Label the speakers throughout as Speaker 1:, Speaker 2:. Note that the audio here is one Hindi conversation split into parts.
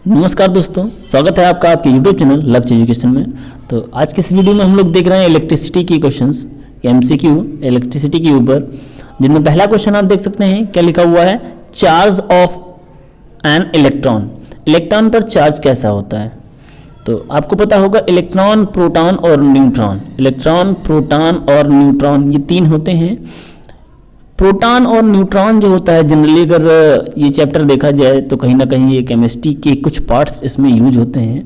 Speaker 1: नमस्कार दोस्तों, स्वागत है आपका आपके YouTube चैनल लक्ष्य एजुकेशन में। तो आज की इस वीडियो में हम लोग देख रहे हैं इलेक्ट्रिसिटी की क्वेश्चंस, MCQ इलेक्ट्रिसिटी के ऊपर, जिनमें पहला क्वेश्चन आप देख सकते हैं क्या लिखा हुआ है, charge of an electron. Electron पर चार्ज कैसा होता है? तो आपको पता होगा इलेक्ट्रॉन, प्रोटॉन और न्यूट्रॉन। इलेक्ट्रॉन, प्रोटॉन और न्यूट्रॉन ये तीन होते हैं। प्रोटॉन और न्यूट्रॉन जो होता है, जनरली अगर ये चैप्टर देखा जाए तो कहीं ना कहीं ये केमिस्ट्री के कुछ पार्ट्स इसमें यूज होते हैं,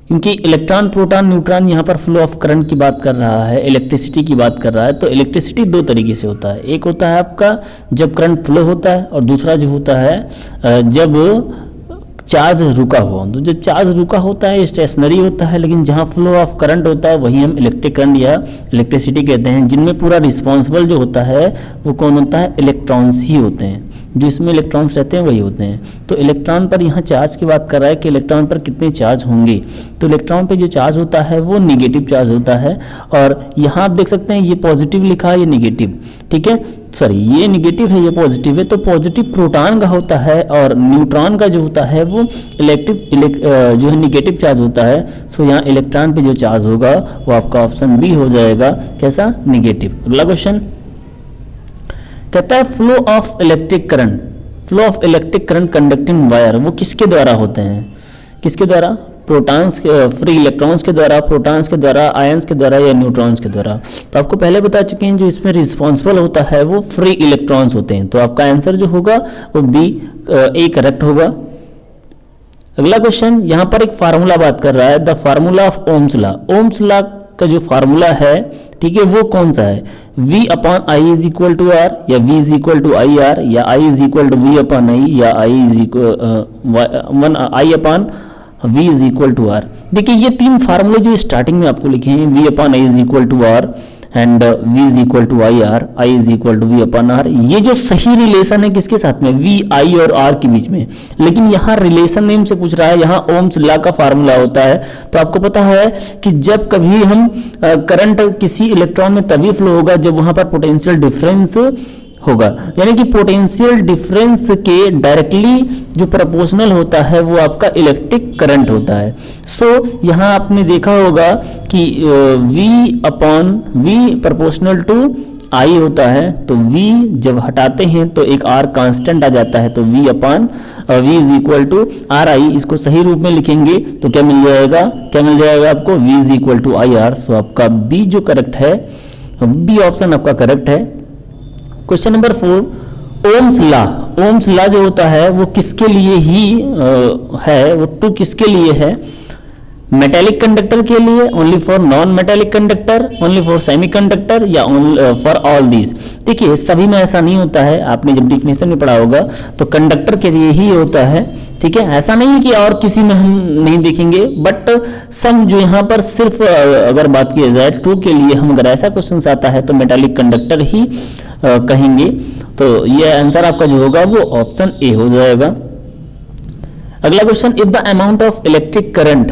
Speaker 1: क्योंकि इलेक्ट्रॉन, प्रोटॉन, न्यूट्रॉन यहाँ पर फ्लो ऑफ करंट की बात कर रहा है, इलेक्ट्रिसिटी की बात कर रहा है। तो इलेक्ट्रिसिटी दो तरीके से होता है, एक होता है आपका जब करंट फ्लो होता है, और दूसरा जो होता है जब चार्ज रुका हुआ। तो जब चार्ज रुका होता है स्टेशनरी होता है, लेकिन जहाँ फ्लो ऑफ करंट होता है वही हम इलेक्ट्रिक करंट या इलेक्ट्रिसिटी कहते हैं, जिनमें पूरा रिस्पॉन्सिबल जो होता है वो कौन होता है? इलेक्ट्रॉन्स ही होते हैं। जो इसमें इलेक्ट्रॉन्स रहते हैं वही होते हैं। तो इलेक्ट्रॉन पर यहाँ चार्ज की बात कर रहा है कि इलेक्ट्रॉन पर कितने चार्ज होंगे। तो इलेक्ट्रॉन पे जो चार्ज होता है वो निगेटिव चार्ज होता है, और यहाँ आप देख सकते हैं ये पॉजिटिव लिखा है, ये निगेटिव, ठीक है, सॉरी ये निगेटिव है, ये पॉजिटिव है। तो पॉजिटिव प्रोटॉन का होता है, और न्यूट्रॉन का जो होता है वो जो है निगेटिव चार्ज होता है। सो यहाँ इलेक्ट्रॉन पे जो चार्ज होगा वो आपका ऑप्शन बी हो जाएगा, कैसा? निगेटिव। अगला क्वेश्चन कहता है flow of electric current. Flow of electric current conducting wire वो किसके द्वारा होते हैं? किसके द्वारा? प्रोटॉन्स, फ्री इलेक्ट्रॉन्स के द्वारा, प्रोटॉन्स के द्वारा, आयंस के द्वारा या न्यूट्रॉन्स के द्वारा। तो आपको पहले बता चुके हैं जो इसमें रिस्पॉन्सिबल होता है वो फ्री इलेक्ट्रॉन्स होते हैं। तो आपका आंसर जो होगा वो बी, ए करेक्ट होगा। अगला क्वेश्चन, यहाँ पर एक फार्मूला बात कर रहा है, the formula of ohms law. Ohm's law का जो फार्मूला है, ठीक है, वो कौन सा है? V upon I is equal to R, या V is equal to I R, या I is equal to V upon I, या I is equal I upon V is equal to R. देखिए ये तीन फार्मूले जो स्टार्टिंग में आपको लिखे हैं, V upon I is equal to R and V is equal to I R, I is equal to V upon R, ये जो सही रिलेशन है किसके साथ में? V, I और R के बीच में। लेकिन यहाँ रिलेशन नेम से पूछ रहा है, यहाँ ओम्स लॉ का फार्मूला होता है। तो आपको पता है कि जब कभी हम करंट किसी इलेक्ट्रॉन में तभी फ्लो होगा जब वहां पर पोटेंशियल डिफरेंस होगा, यानी कि पोटेंशियल डिफरेंस के डायरेक्टली जो प्रोपोर्शनल होता है वो आपका इलेक्ट्रिक करंट होता है। सो यहाँ आपने देखा होगा कि V upon V proportional to I होता है। तो V जब हटाते हैं तो एक R कांस्टेंट आ जाता है, तो V upon V is equal to RI। इसको सही रूप में लिखेंगे तो क्या मिल जाएगा? क्या मिल जाएगा आपको? V is equal to IR। So आपका B जो करेक्ट है, B ऑप्शन आपका करेक्ट है। Question number 4, Ohm's law. Ohm's law जो होता है वो किसके लिए ही है? वो टू किसके लिए है? मेटेलिक कंडक्टर के लिए, only for non metallic conductor, only for semiconductor, या फॉर ऑल दीज? देखिए सभी में ऐसा नहीं होता है, आपने जब डिफिनेशन में पढ़ा होगा तो कंडक्टर के लिए ही होता है, ठीक है। ऐसा नहीं है कि और किसी में हम नहीं देखेंगे, बट सम जो यहाँ पर सिर्फ अगर बात की जाए ट्रू के लिए, हम अगर ऐसा क्वेश्चन आता है तो मेटेलिक कंडक्टर ही कहेंगे। तो ये आंसर आपका जो होगा वो ऑप्शन ए हो जाएगा। अगला question, if the amount of electric current,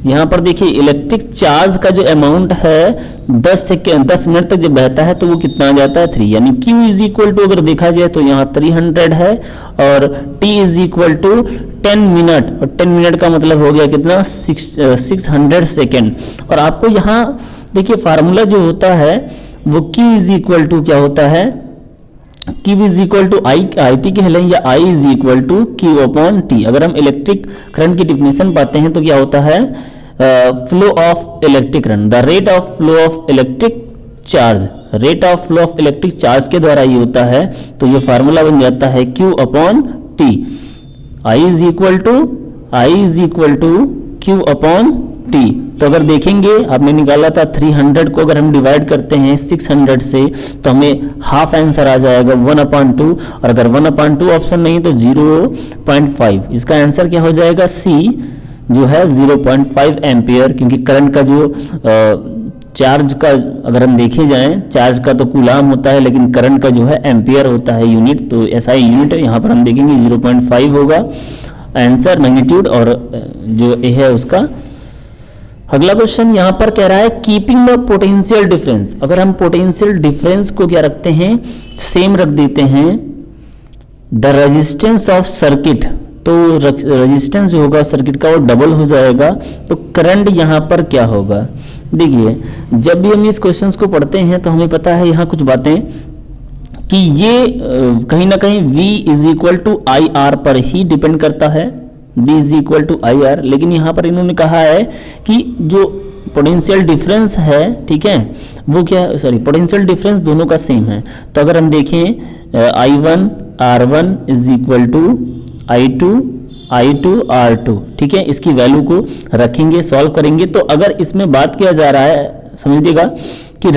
Speaker 1: यहाँ पर देखिए इलेक्ट्रिक चार्ज का जो अमाउंट है 10 मिनट तक जब बहता है तो वो कितना आ जाता है? 3, यानी Q इज इक्वल टू अगर देखा जाए तो यहाँ 300 है, और T is equal to 10 minute, और 10 मिनट का मतलब हो गया कितना? 600 सेकेंड। और आपको यहाँ देखिए फार्मूला जो होता है वो Q इज इक्वल टू क्या होता है? Q is equal to I T के लें, या I is equal to Q upon T। अगर हम इलेक्ट्रिक करंट की डिफिनेशन पाते हैं तो क्या होता है? Flow of electric current, the rate of flow of electric charge, rate of flow of electric charge के द्वारा ये होता है। तो ये फार्मूला बन जाता है Q upon T। I is equal to Q upon T। तो अगर देखेंगे आपने निकाला था 300 को अगर हम डिवाइड करते हैं 600 से तो हमें हाफ आंसर आ जाएगा 1/2, और अगर 1/2 ऑप्शन नहीं तो 0.5। इसका आंसर क्या हो जाएगा? C जो है 0.5 एम्पियर, क्योंकि करंट का जो चार्ज का अगर हम देखे जाएं, चार्ज का तो कूलाम होता है लेकिन करंट का जो है एम्पियर होता है यूनिट, तो ऐसा ही यूनिट है। यहाँ पर हम देखेंगे 0.5 होगा आंसर, मैग्नीट्यूड, और जो ए है उसका। अगला क्वेश्चन यहाँ पर कह रहा है कीपिंग द पोटेंशियल डिफरेंस। अगर हम पोटेंशियल डिफरेंस को क्या रखते हैं? सेम रख देते हैं द रेजिस्टेंस ऑफ सर्किट, तो रेजिस्टेंस जो होगा सर्किट का वो डबल हो जाएगा। तो करंट यहाँ पर क्या होगा, देखिए जब भी हम इस क्वेश्चंस को पढ़ते हैं तो हमें पता है यहाँ कुछ बातें कि ये कहीं ना कहीं V is equal to I R पर ही डिपेंड करता है, V is equal to I R. लेकिन यहाँ पर इन्होंने कहा है कि जो पोटेंशियल डिफरेंस है, ठीक है, वो क्या, सॉरी, पोटेंशियल डिफरेंस दोनों का सेम है। तो अगर हम देखें I1 R1 is equal to I2 R2, ठीक है, इसकी वैल्यू को रखेंगे, सॉल्व करेंगे। तो अगर इसमें बात किया जा रहा है, समझिएगा कि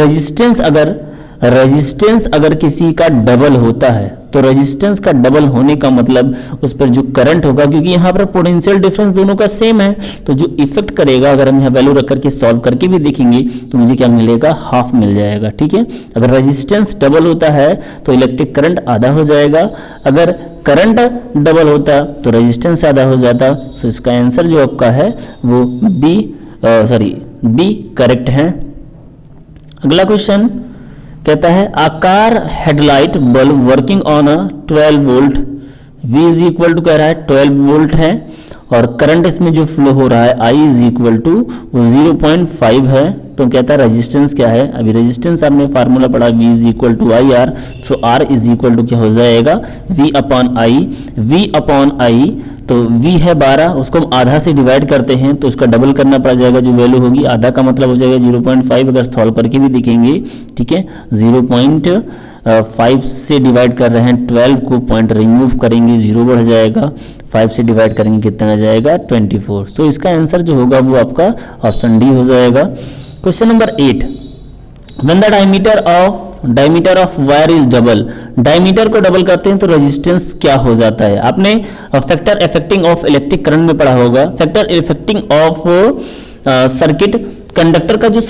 Speaker 1: रेजिस्टेंस अगर किसी का डबल होता है तो रेजिस्टेंस का डबल होने का मतलब उस पर जो करंट होगा, क्योंकि यहाँ पर पोटेंशियल डिफरेंस दोनों का सेम है, तो जो इफेक्ट करेगा, अगर हम यहाँ वैल्यू रख करके सॉल्व करके भी देखेंगे तो मुझे क्या मिलेगा, हाफ मिल जाएगा, ठीक है। अगर रेजिस्टेंस डबल होता है तो इलेक्ट्रिक करंट आधा हो जाएगा, अगर करंट डबल होता तो रेजिस्टेंस आधा हो जाता। तो इसका आंसर जो आपका है वो बी करेक्ट है। अगला क्वेश्चन कहता है a car headlight bulb working on a 12 volt, V is equal to कह रहा है 12 वोल्ट है, और करंट इसमें जो फ्लो हो रहा है I इज इक्वल टू 0.5 है। तो कहता है रेजिस्टेंस क्या है, अभी रेजिस्टेंस आपने फार्मूला पढ़ा V is equal to I R, so R is equal to क्या हो जाएगा, V अपॉन आई। तो V है 12, उसको हम आधा से डिवाइड करते हैं तो उसका डबल करना पड़ जाएगा, जो वैल्यू होगी आधा का मतलब हो जाएगा 0.5। अगर सॉल्व करके भी देखेंगे, ठीक है, 0.5 से डिवाइड कर रहे हैं 12 को, पॉइंट रिमूव करेंगे 0 बढ़ जाएगा, 5 से डिवाइड करेंगे कितना आ जाएगा 24। सो इसका आंसर जो होगा वो आपका ऑप्शन डी हो जाएगा। Question number 8, when the diameter of wire is double, diameter को डबल करते हैं तो रेजिस्टेंस क्या हो जाता है। आपने factor affecting of electric current में पढ़ा होगा, factor affecting of circuit conductor का जो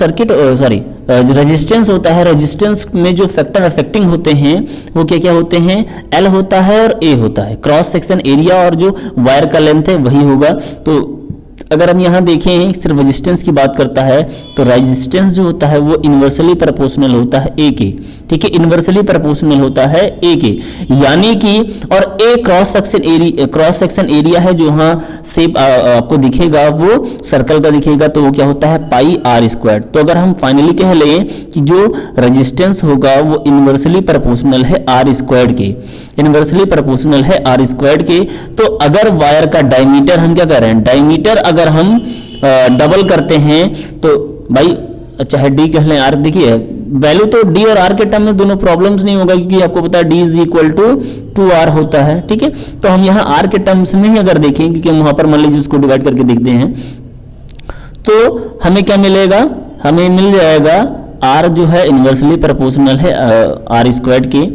Speaker 1: रेजिस्टेंस होता है, रेजिस्टेंस में जो फैक्टर अफेक्टिंग होते हैं वो क्या क्या होते हैं, L होता है और A होता है, क्रॉस सेक्शन एरिया और जो वायर का लेंथ है वही होगा। तो अगर हम यहाँ देखें सिर्फ रेजिस्टेंस की बात करता है तो रेजिस्टेंस जो होता है वो इन्वर्सली प्रोपोर्शनल होता है A के, ठीक है, इन्वर्सली प्रोपोर्शनल होता है A के, यानी कि और A क्रॉस सेक्शन एरिया है, जो यहाँ शेप आपको दिखेगा वो सर्कल का दिखेगा, तो वो क्या होता है पाई आर स्क्वायर। तो अगर हम फाइनली कह लें कि जो रेजिस्टेंस होगा वो इन्वर्सली प्रोपोर्शनल है आर स्क्वायर के, इन्वर्सली प्रोपोर्शनल है आर स्क्वायर के। तो अगर वायर का डायमीटर, हम क्या कर रहे हैं, डायमीटर अगर हम डबल करते हैं तो भाई चाहे डी कह लें आर, देखिए वैल्यू तो डी और आर के टर्म में दोनों प्रॉब्लम्स नहीं होगा, क्योंकि आपको पता है D is equal to 2r होता है, ठीक है। तो हम यहाँ आर के टर्म्स में ही अगर देखें, क्योंकि हम वहां पर मान लीजिए उसको डिवाइड करके देखते हैं तो हमें क्या मिलेगा, हमें मिल जाएगा आर जो है इन्वर्सली प्रोपोर्शनल है आर स्क्वायर के।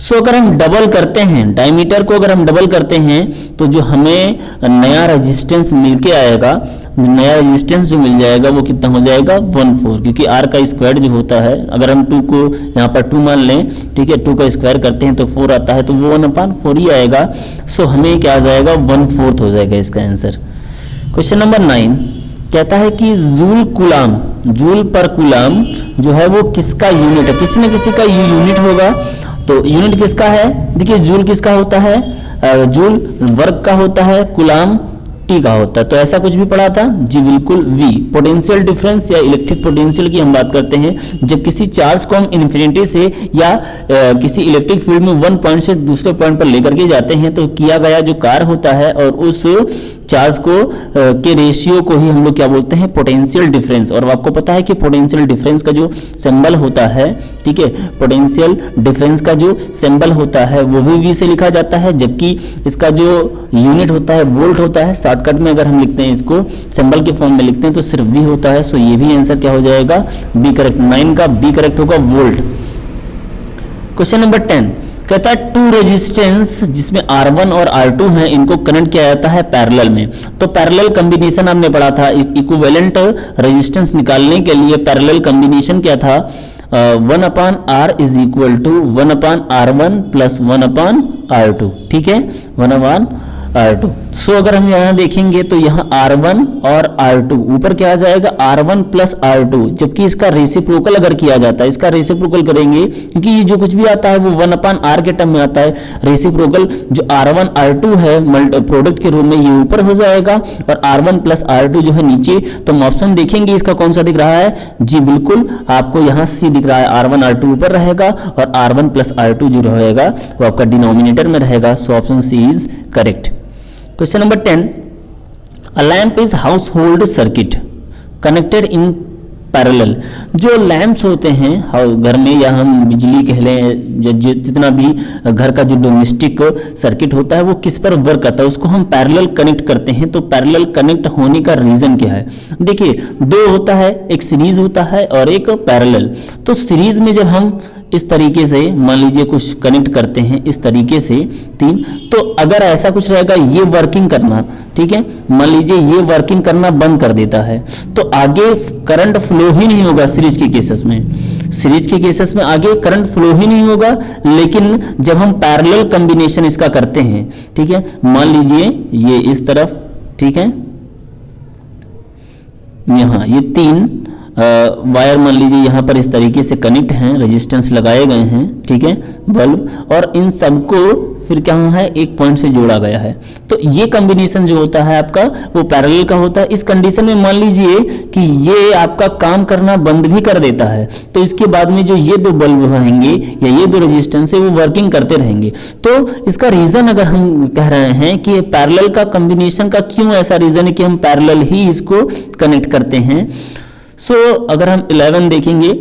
Speaker 1: सो अगर हम डबल करते हैं डायमीटर को, अगर हम डबल करते हैं तो जो हमें नया रेजिस्टेंस मिलके आएगा, नया रेजिस्टेंस जो मिल जाएगा वो कितना हो जाएगा 1/4, क्योंकि r का स्क्वायर जो होता है, अगर हम 2 को यहाँ पर 2 मान लें, ठीक है, 2 का स्क्वायर करते हैं तो 4 आता है, तो वो 1/4 ही आएगा। सो हमें क्या आ जाएगा 1/4 हो जाएगा इसका आंसर। क्वेश्चन नंबर 9 कहता है कि जूल पर कूलाम जो है वो किसका यूनिट है, किसी न किसी का यूनिट होगा। तो यूनिट किसका है, देखिए जूल किसका होता है, जूल वर्क का होता है, कूलाम टी का होता है। तो ऐसा कुछ भी पढ़ा था जी, बिल्कुल V पोटेंशियल डिफरेंस या इलेक्ट्रिक पोटेंशियल की हम बात करते हैं, जब किसी चार्ज को हम इन्फिनिटी से या किसी इलेक्ट्रिक फील्ड में 1 पॉइंट से दूसरे पॉइंट पर लेकर के जाते हैं तो किया गया जो कार्य होता है और उस चार्ज को के रेशियो को ही हम लोग क्या बोलते हैं, पोटेंशियल डिफरेंस। और आपको पता है कि पोटेंशियल डिफरेंस का जो सिंबल होता है, ठीक है, पोटेंशियल डिफरेंस का जो सिंबल होता है वो भी V से लिखा जाता है, जबकि इसका जो यूनिट होता है वोल्ट होता है। शॉर्टकट में अगर हम लिखते हैं इसको सिंबल के फॉर्म में लिखते हैं तो सिर्फ V होता है। सो ये भी आंसर क्या हो जाएगा, B करेक्ट। 9 का B करेक्ट होगा, वोल्ट। क्वेश्चन नंबर 10 कहता है 2 रेजिस्टेंस जिसमें R1 और R2 हैं, इनको कनेक्ट किया जाता है पैरेलल में। तो पैरेलल कॉम्बिनेशन हमने पढ़ा था, इक्विवेलेंट रेजिस्टेंस निकालने के लिए पैरेलल कॉम्बिनेशन क्या था, 1/R is equal to 1/R1 plus 1/R2, ठीक है, 1/R2। सो अगर हम यहाँ देखेंगे तो यहाँ R1 और R2 ऊपर क्या आ जाएगा R1 प्लस R2, जबकि इसका रेसिप्रोकल अगर किया जाता है, इसका रेसिप्रोकल करेंगे क्योंकि ये जो कुछ भी आता है वो 1/r के टर्म में आता है। रेसिप्रोकल जो R1 R2 है प्रोडक्ट के रूप में ये ऊपर हो जाएगा और R1 प्लस R2 जो है नीचे। तो हम ऑप्शन देखेंगे इसका कौन सा दिख रहा है, जी बिल्कुल आपको यहाँ C दिख रहा है, R1 R2 ऊपर रहेगा और R1 प्लस R2 जो रहेगा वो आपका डिनोमिनेटर में रहेगा। So option C is correct. Question number 10, a lamp is house hold circuit connected in parallel. जो लैंप्स होते हैं घर में या हम बिजली कह लें, जितना भी घर का जो डोमेस्टिक सर्किट होता है वो किस पर वर्क करता है, उसको हम पैरेलल कनेक्ट करते हैं। तो पैरेलल कनेक्ट होने का रीजन क्या है, देखिए दो होता है, एक सीरीज होता है और एक पैरेलल। तो सीरीज में जब हम इस तरीके से मान लीजिए कुछ कनेक्ट करते हैं इस तरीके से 3, तो अगर ऐसा कुछ रहेगा ये वर्किंग करना, ठीक है, मान लीजिए ये वर्किंग करना बंद कर देता है तो आगे करंट फ्लो ही नहीं होगा। सीरीज के केसेस में आगे करंट फ्लो ही नहीं होगा। लेकिन जब हम पैरेलल कॉम्बिनेशन इसका करते हैं, ठीक है, मान लीजिए ये इस तरफ, ठीक है, यहां ये 3 वायर मान लीजिए यहाँ पर इस तरीके से कनेक्ट हैं, रेजिस्टेंस लगाए गए हैं, ठीक है, बल्ब, और इन सबको फिर क्या है एक पॉइंट से जोड़ा गया है। तो ये कॉम्बिनेशन जो होता है आपका वो पैरेलल का होता है। इस कंडीशन में मान लीजिए कि ये आपका काम करना बंद भी कर देता है तो इसके बाद में जो ये 2 बल्ब रहेंगे या ये 2 रेजिस्टेंस है वो वर्किंग करते रहेंगे। तो इसका रीजन अगर हम कह रहे हैं कि पैरेलल का कॉम्बिनेशन का क्यों ऐसा रीजन है कि हम पैरेलल ही इसको कनेक्ट करते हैं। सो अगर हम 11 देखेंगे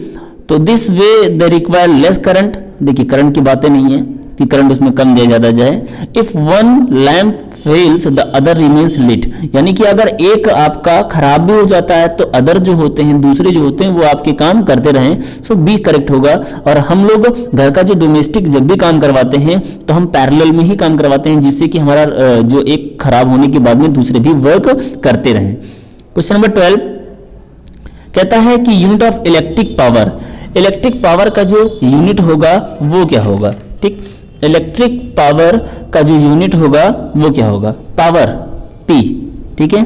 Speaker 1: तो this way they require less current. देखिए करंट की बातें नहीं है कि करंट उसमें कम या ज्यादा जाए। If one lamp fails the other remains lit, यानी कि अगर एक आपका खराब भी हो जाता है तो अदर जो होते हैं, दूसरे जो होते हैं वो आपके काम करते रहें। सो बी करेक्ट होगा। और हम लोग घर का जो डोमेस्टिक जब भी काम करवाते हैं तो हम पैरेलल में ही काम करवाते हैं जिससे कि हमारा जो एक खराब होने के बाद में दूसरे भी वर्क करते रहें। क्वेश्चन नंबर 12 कहता है कि यूनिट ऑफ इलेक्ट्रिक पावर का जो यूनिट होगा वो क्या होगा, ठीक, इलेक्ट्रिक पावर का जो यूनिट होगा वो क्या होगा, पावर P, ठीक है।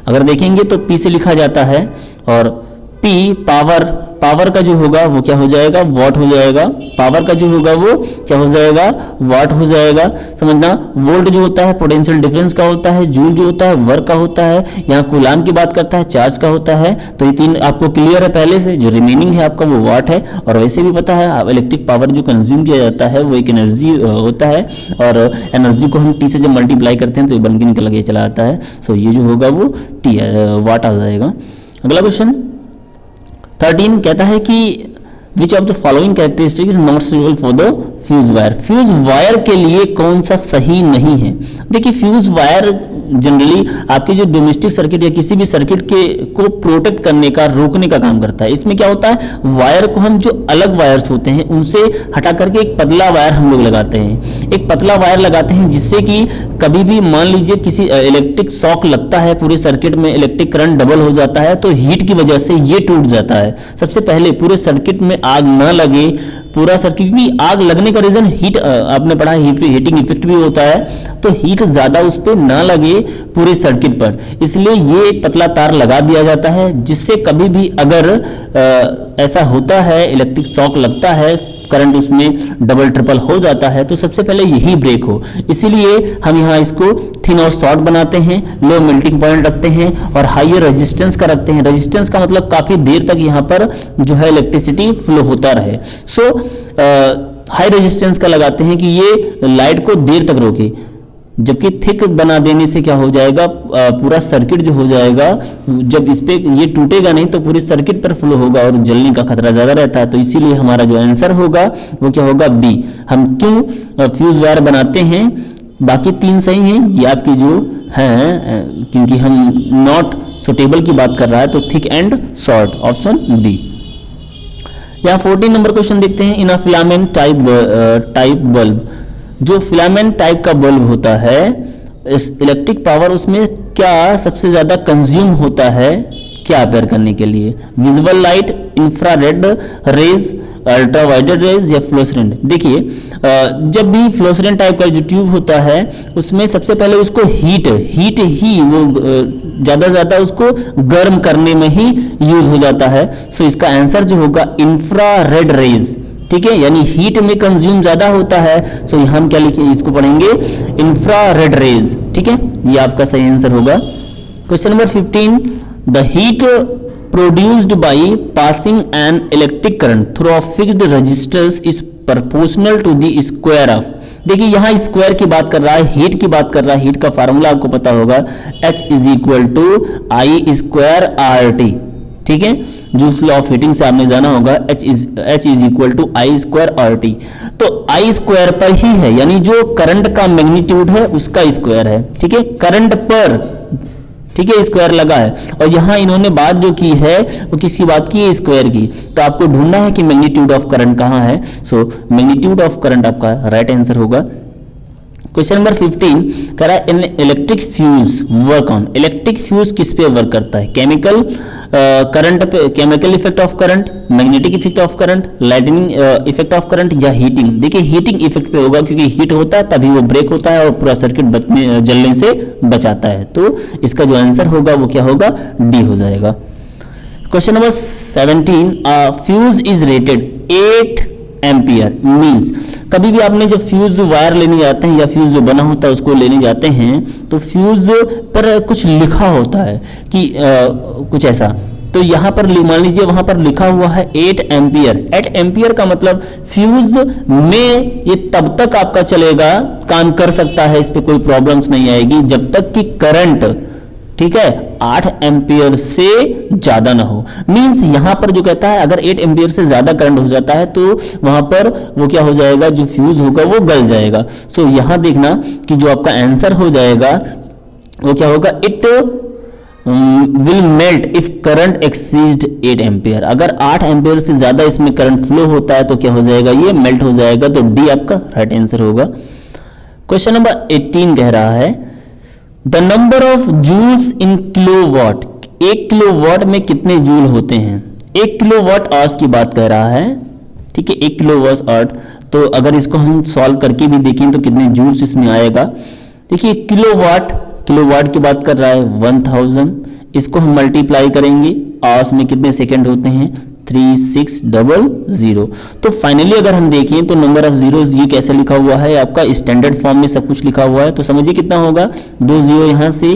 Speaker 1: अगर देखेंगे तो P से लिखा जाता है और P पावर का जो होगा वो क्या हो जाएगा, वॉट हो जाएगा। पावर का जो होगा वो क्या हो जाएगा, वॉट हो जाएगा। समझना, वोल्ट जो होता है पोटेंशियल डिफरेंस का होता है, जूल जो होता है वर्क का होता है, यहाँ कूलाम की बात करता है, चार्ज का होता है। तो ये 3 आपको क्लियर है पहले से। जो रिमेनिंग है आपका वो वॉट है। और वैसे भी पता है इलेक्ट्रिक पावर जो कंज्यूम किया जाता है वो एक एनर्जी होता है और एनर्जी को हम T से जब मल्टीप्लाई करते हैं तो ये बन के निकल के चला आता है। सो ये जो होगा वो T वाट आ जाएगा। अगला क्वेश्चन 13 कहता है कि which of the following characteristic is not suitable for the fuse wire. Fuse wire के लिए कौन सा सही नहीं है। देखिए फ्यूज वायर जनरली आपके जो डोमेस्टिक सर्किट या किसी भी सर्किट के को प्रोटेक्ट करने का, रोकने का काम करता है। इसमें क्या होता है, वायर को हम जो अलग वायर्स होते हैं उनसे हटा करके एक पतला वायर हम लोग लगाते हैं, एक पतला वायर लगाते हैं जिससे कि कभी भी मान लीजिए किसी इलेक्ट्रिक शॉक लगता है, पूरे सर्किट में इलेक्ट्रिक करंट डबल हो जाता है तो हीट की वजह से ये टूट जाता है। सबसे पहले पूरे सर्किट में आग ना लगे, पूरा सर्किट, क्योंकि आग लगने का रीजन हीट, आपने पढ़ा हीटिंग इफेक्ट भी होता है, तो हीट ज्यादा उस पर ना लगे पूरे सर्किट पर, इसलिए ये एक पतला तार लगा दिया जाता है जिससे कभी भी अगर ऐसा होता है, इलेक्ट्रिक शॉक लगता है, करंट उसमें डबल ट्रिपल हो जाता है, तो सबसे पहले यही ब्रेक हो। इसीलिए हम यहाँ इसको थिन और शॉर्ट बनाते हैं, लो मेल्टिंग पॉइंट रखते हैं और हायर रेजिस्टेंस का रखते हैं। रेजिस्टेंस का मतलब काफी देर तक यहाँ पर जो है इलेक्ट्रिसिटी फ्लो होता रहे। सो हाई रेजिस्टेंस का लगाते हैं कि ये लाइट को देर तक रोके, जबकि थिक बना देने से क्या हो जाएगा, पूरा सर्किट जो हो जाएगा, जब इस पे ये टूटेगा नहीं तो पूरे सर्किट पर फ्लो होगा और जलने का खतरा ज्यादा रहता है। तो इसीलिए हमारा जो आंसर होगा वो क्या होगा, बी। हम क्यों फ्यूज वायर बनाते हैं, बाकी 3 सही हैं, ये आपकी जो है, क्योंकि हम नॉट सुटेबल की बात कर रहा है तो thick and short, option B. यहाँ 14 नंबर क्वेश्चन देखते हैं। In a filament type bulb, जो फिलामेंट टाइप का बल्ब होता है, इलेक्ट्रिक पावर उसमें क्या सबसे ज्यादा कंज्यूम होता है क्या अपेयर करने के लिए, visual light, infrared rays, ultraviolet rays या फ्लोरोसेंट। देखिए जब भी फ्लोरोसेंट टाइप का जो ट्यूब होता है उसमें सबसे पहले उसको हीट ही वो ज्यादा उसको गर्म करने में ही यूज हो जाता है। सो इसका आंसर जो होगा इंफ्रारेड रेज, ठीक है, यानी हीट में कंज्यूम ज्यादा होता है। सो यहां हम क्या लिखेंगे, इसको पढ़ेंगे इंफ्रारेड रेज, ठीक है, ये आपका सही आंसर होगा। Question number 15, the heat produced by passing an electric current through a fixed resistance is proportional to the square of। देखिए यहां स्क्वायर की बात कर रहा है, हीट की बात कर रहा है। हीट का फार्मूला आपको पता होगा, H is equal to I square R T, ठीक है, जूस लॉ ऑफ हीटिंग से आपने जाना होगा H is equal to I square R T. तो आई स्क्वायर पर ही है, यानी जो करंट का मैग्नीट्यूड है उसका स्क्वायर है, ठीक है, करंट पर, ठीक है, स्क्वायर लगा है। और यहां इन्होंने बात जो की है वो किसकी बात की है, स्क्वायर की। तो आपको ढूंढना है कि मैग्नीट्यूड ऑफ करंट कहां है। सो मैग्नीट्यूड ऑफ करंट आपका राइट आंसर होगा। क्वेश्चन नंबर 15 कह रहा है इन electric fuse work on. Electric fuse किस पे वर्क करता है, केमिकल करंट पे, chemical effect of current, magnetic effect of current, lightning effect of current या हीटिंग। देखिए हीटिंग इफेक्ट पे होगा क्योंकि हीट होता है तभी वो ब्रेक होता है और पूरा सर्किट जलने से बचाता है। तो इसका जो आंसर होगा वो क्या होगा, डी हो जाएगा। Question number 17, fuse is rated 8 ampere means, कभी भी आपने जब फ्यूज वायर लेने जाते हैं या फ्यूज जो बना होता है उसको लेने जाते हैं तो फ्यूज पर कुछ लिखा होता है कि कुछ ऐसा। तो यहां पर मान लीजिए वहां पर लिखा हुआ है 8 एम्पियर। 8 एम्पियर का मतलब फ्यूज में ये तब तक आपका चलेगा, काम कर सकता है, इस पे कोई प्रॉब्लम्स नहीं आएगी जब तक कि करंट, ठीक है, 8 एम्पियर से ज्यादा ना हो। मींस यहां पर जो कहता है अगर 8 एम्पियर से ज्यादा करंट हो जाता है तो वहां पर वो क्या हो जाएगा, जो फ्यूज होगा वो गल जाएगा। सो यहां देखना कि जो आपका आंसर हो जाएगा वो क्या होगा, it will melt if current exceed 8 ampere. अगर 8 एम्पियर से ज्यादा इसमें करंट फ्लो होता है तो क्या हो जाएगा, ये मेल्ट हो जाएगा। तो डी आपका राइट आंसर होगा। क्वेश्चन नंबर 18 कह रहा है the number of joules in kilowatt. 1 kilowatt में कितने जूल होते हैं। 1 किलोवाट आवर्स की बात कर रहा है, ठीक है, 1 किलोवाट आवर। तो अगर इसको हम सॉल्व करके भी देखें तो कितने जूल्स इसमें आएगा। देखिए किलोवाट की बात कर रहा है 1000, इसको हम मल्टीप्लाई करेंगे, आवर्स में कितने सेकंड होते हैं, 3600। तो फाइनली अगर हम देखें तो नंबर ऑफ जीरोस ये कैसे लिखा हुआ है, आपका स्टैंडर्ड फॉर्म में सब कुछ लिखा हुआ है। तो समझिए कितना होगा, 2 जीरो यहां से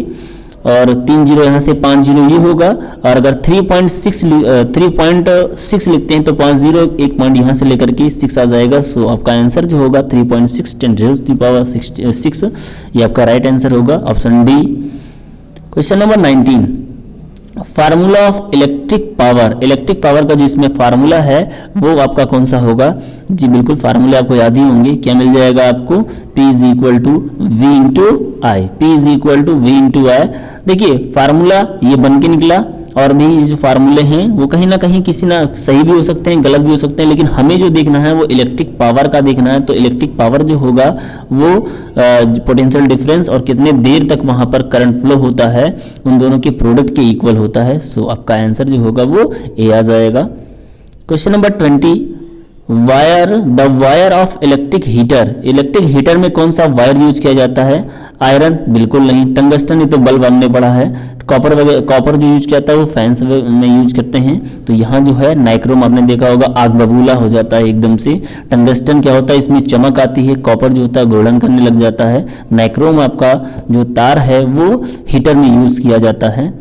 Speaker 1: और 3 जीरो यहां से, 5 जीरो ये होगा। और अगर 3.6 लिखते हैं तो 5 जीरो, 1 पॉइंट यहां से लेकर के 6 आ जाएगा। सो आपका आंसर जो होगा 3.6 10 to the power 6, ये आपका राइट आंसर होगा, option D. Question number 19, formula of electric power. Electric power का जो इसमें फार्मूला है वो आपका कौन सा होगा, जी बिल्कुल फार्मूले आपको याद ही होंगे। क्या मिल जाएगा आपको, P is equal to V into I, P is equal to V into I. देखिए फार्मूला ये बन के निकला और भी जो फार्मूले हैं वो कहीं ना कहीं किसी ना सही भी हो सकते हैं, गलत भी हो सकते हैं, लेकिन हमें जो देखना है वो इलेक्ट्रिक पावर का देखना है। तो इलेक्ट्रिक पावर जो होगा वो पोटेंशियल डिफरेंस और कितने देर तक वहां पर करंट फ्लो होता है उन दोनों के प्रोडक्ट के इक्वल होता है। सो आपका आंसर जो होगा वो ए आ जाएगा। Question number 20, wire, the wire of electric heater. Electric heater में कौन सा वायर यूज किया जाता है, आयरन बिल्कुल नहीं, टंगस्टन ये तो बल्ब हमने पढ़ा है, कॉपर वगैरह, कॉपर जो यूज किया जाता है वो फैंस में यूज करते हैं। तो यहाँ जो है नाइक्रोम आपने देखा होगा, आग बबूला हो जाता है एकदम से। टंगस्टन क्या होता है, इसमें चमक आती है। कॉपर जो होता है गोल्डन करने लग जाता है। नाइक्रोम आपका जो तार है वो हीटर में यूज किया जाता है।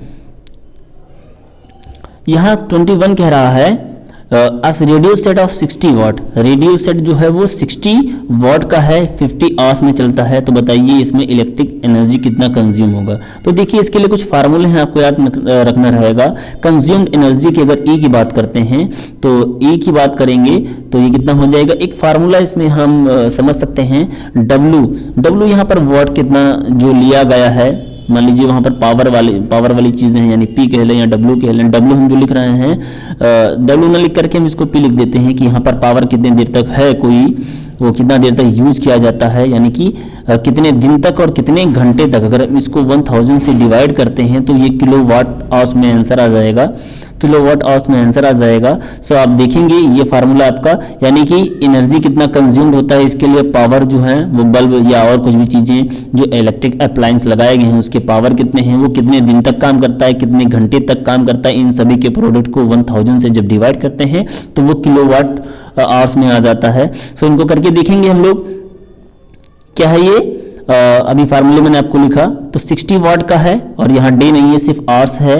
Speaker 1: यहाँ 21 कह रहा है as radio set of 60 watt. Radio set जो है वो 60 वाट का है, 50 आवर्स में चलता है। तो बताइए इसमें इलेक्ट्रिक एनर्जी कितना कंज्यूम होगा। तो देखिए इसके लिए कुछ फार्मूले हैं, आपको याद रखना रहेगा। कंज्यूम्ड एनर्जी की अगर E की बात करते हैं तो E की बात करेंगे तो ये कितना हो जाएगा, एक फार्मूला इसमें हम समझ सकते हैं, W यहाँ पर वाट कितना जो लिया गया है, मान लीजिए वहां पर पावर वाली चीजें हैं, यानी P कह लें या W कह लें। W हम जो लिख रहे हैं, W न लिख करके हम इसको P लिख देते हैं कि यहाँ पर पावर कितने देर तक है, कोई वो कितना देर तक यूज किया जाता है, यानी कि कितने दिन तक और कितने घंटे तक। अगर हम इसको 1000 से डिवाइड करते हैं तो ये किलोवाट आवर्स में आंसर आ जाएगा। किलोवाट आवर्स में आंसर आ जाएगा। सो आप देखेंगे ये फार्मूला आपका, यानी कि एनर्जी कितना कंज्यूम्ड होता है, इसके लिए पावर जो है वो बल्ब या और कुछ भी चीजें जो इलेक्ट्रिक अप्लायंस लगाए गए हैं उसके पावर कितने हैं, वो कितने दिन तक काम करता है, कितने घंटे तक काम करता है, इन सभी के प्रोडक्ट को 1000 से जब डिवाइड करते हैं तो वो किलोवाट आवर्स में आ जाता है। सो इनको करके देखेंगे हम लोग। क्या है ये, अभी फार्मूले मैंने आपको लिखा तो 60 वाट का है और यहाँ डे नहीं है, सिर्फ आवर्स है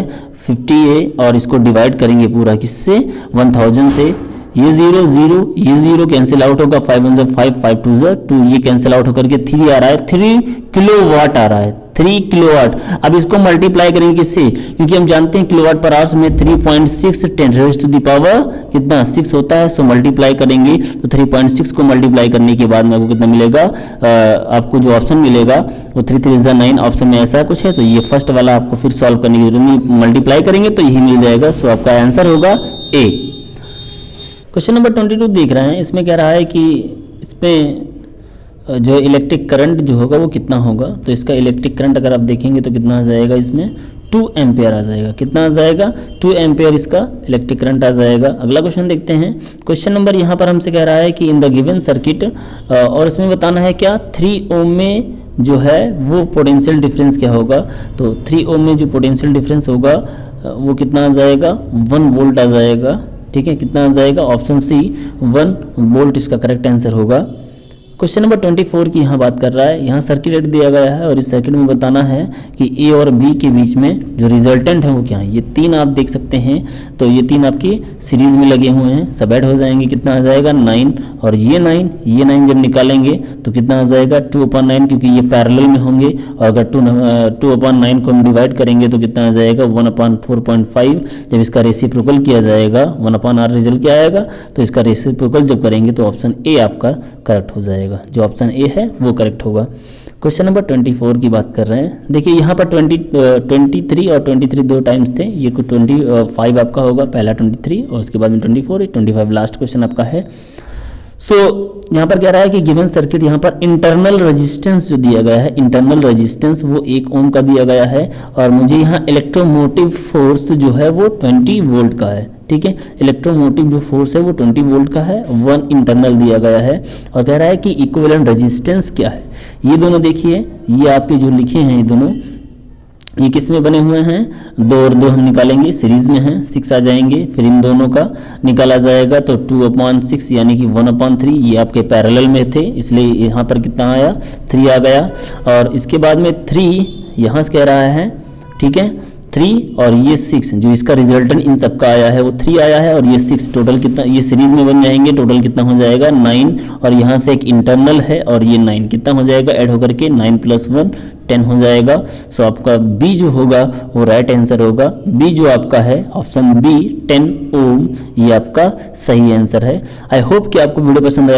Speaker 1: 50 है, और इसको डिवाइड करेंगे पूरा किससे, 1000 से। ये 0 0 ये 0 कैंसिल आउट होगा, 5 1 5 5 2 2, ये कैंसिल आउट होकर के 3 आ रहा है, 3 किलोवाट आ रहा है, 3 किलोवाट। अब इसको मल्टीप्लाई करेंगे किससे, क्योंकि हम जानते हैं किलोवाट पर आवर्स में 3.6 10 रेज़्ड टू द पावर कितना 6 होता है। सो मल्टीप्लाई करेंगे तो 3.6 को मल्टीप्लाई करने के बाद में आपको कितना मिलेगा, आपको जो ऑप्शन मिलेगा वो 3 3 9 ऑप्शन में ऐसा कुछ है। तो ये फर्स्ट वाला आपको फिर सॉल्व करने की जरूरत नहीं, मल्टीप्लाई करेंगे तो यही मिल जाएगा। सो आपका आंसर होगा ए। क्वेश्चन नंबर 22 देख रहे हैं, इसमें कह रहा है कि इसमें जो इलेक्ट्रिक करंट जो होगा वो कितना होगा। तो इसका इलेक्ट्रिक करंट अगर आप देखेंगे तो कितना आ जाएगा, इसमें 2 एम्पेयर आ जाएगा। कितना आ जाएगा, 2 एम्पेयर इसका इलेक्ट्रिक करंट आ जाएगा। अगला क्वेश्चन देखते हैं। क्वेश्चन नंबर यहाँ पर हमसे कह रहा है कि इन द गिवन सर्किट, और इसमें बताना है क्या 3 ओम में जो है वो पोटेंशियल डिफरेंस क्या होगा। तो 3 ओम में जो पोटेंशियल डिफरेंस होगा वो कितना आ जाएगा, 1 वोल्ट आ जाएगा। ठीक है, कितना आ जाएगा, ऑप्शन सी 1 वोल्ट इसका करेक्ट आंसर होगा। क्वेश्चन नंबर 24 की यहाँ बात कर रहा है, यहाँ सर्किट दिया गया है और इस सर्किट में बताना है कि ए और बी के बीच में जो रिजल्टेंट है वो क्या है। ये 3 आप देख सकते हैं, तो ये 3 आपकी सीरीज में लगे हुए हैं, सब ऐड हो जाएंगे, कितना आ जाएगा 9, और ये 9 जब निकालेंगे तो कितना आ जाएगा 2/9, क्योंकि ये पैरेलल में होंगे। और अगर 2/9 को हम डिवाइड करेंगे तो कितना आ जाएगा 1/4.5। जब इसका रेसिप्रोकल किया जाएगा 1/r रिजल्ट क्या आएगा, तो इसका रेसिप्रोकल जब करेंगे तो ऑप्शन ए आपका करेक्ट हो जाएगा। जो ऑप्शन ए है वो करेक्ट होगा। क्वेश्चन नंबर 24 की बात कर रहे हैं। देखिए यहाँ पर 23 और 23 दो टाइम्स थे, ये कुछ 25 आपका होगा, पहला 23 और उसके बाद में 24, 25 लास्ट क्वेश्चन आपका है। सो यहाँ पर कह रहा है कि गिवन सर्किट, यहाँ पर इंटरनल रेजिस्टेंस जो दिया गया है, इंटरनल रेजिस्टेंस वो 1 ओम का दिया गया है, और मुझे यहाँ इलेक्ट्रोमोटिव फोर्स जो है वो 20 वोल्ट का है। ठीक है, इलेक्ट्रोमोटिव जो फोर्स है वो 20 वोल्ट का है, 1 इंटरनल दिया गया है। और कह रहा है कि इक्विवेलेंट रेजिस्टेंस क्या है। ये दोनों देखिए, ये आपके जो लिखे हैं ये दोनों, ये किस में बने हुए हैं, 2 और 2 हम निकालेंगे, सीरीज में हैं, 6 आ जाएंगे, फिर इन दोनों का निकाला जाएगा तो 2/6 यानी कि 1/3। ये आपके पैरेलल में थे इसलिए यहाँ पर कितना आया, 3 आ गया। और इसके बाद में 3 यहाँ से कह रहा है, ठीक है, 3 और ये 6 जो इसका रिजल्टेंट इन सबका आया है वो 3 आया है, और ये 6 टोटल कितना, ये सीरीज में बन जाएंगे, टोटल कितना हो जाएगा 9, और यहाँ से एक इंटरनल है और ये 9 कितना हो जाएगा, ऐड होकर के 9 + 1 10 हो जाएगा। सो आपका बी जो होगा वो राइट आंसर होगा। बी जो आपका है ऑप्शन बी 10 ओम, ये आपका सही आंसर है। आई होप कि आपको वीडियो पसंद आया।